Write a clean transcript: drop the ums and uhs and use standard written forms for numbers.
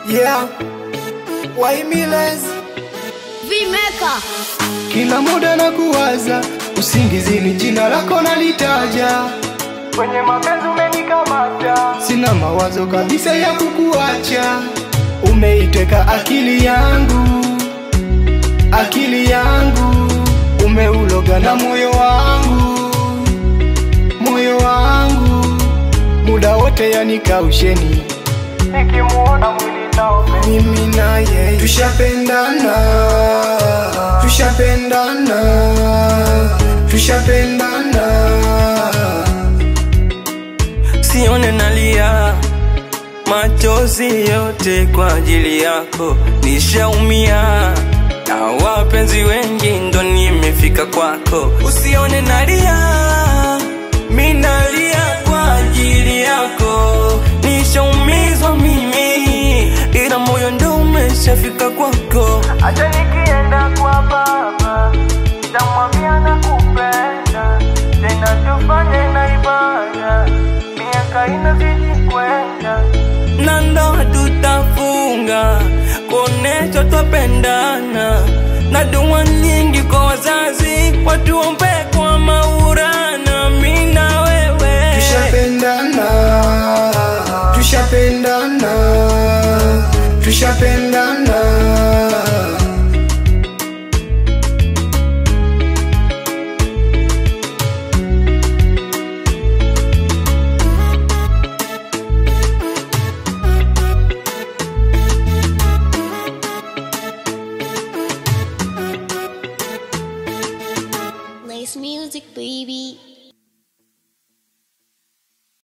Yeah, Waimilez Vimeka. Kila muda na kuwaza, usingizini jina lako nalitaja. Kwenye mapenzi umenikamata, sina mawazo kabisa ya kukuacha. Umeiteka akili yangu, akili yangu. Umeuloga na moyo wangu, moyo wangu. Muda wote yanikausheni, nikimuona mwili naope. Mimi na yeye tushapendana, tushapendana, tushapendana. Sione nalia, machozi yote kwa ajili yako. Nishaumia na wapenzi wengi ndo nimefika kwako. Usione nalia, mimi nalia kwa ajili yako. Nishaumizwa mimi, ila moyo ndo umeshafika kwako. Acha nikienda kwa baba, nitamwambia nakupenda, tena tufanye na ibada, miaka inazidi kwenda, na ndoa tutafunga, kuonesha twapendana, na dua nyingi kwa wazazi, watuombe kwa maulana. Mimi na wewe tushapendana, tushapendana, tushapendana.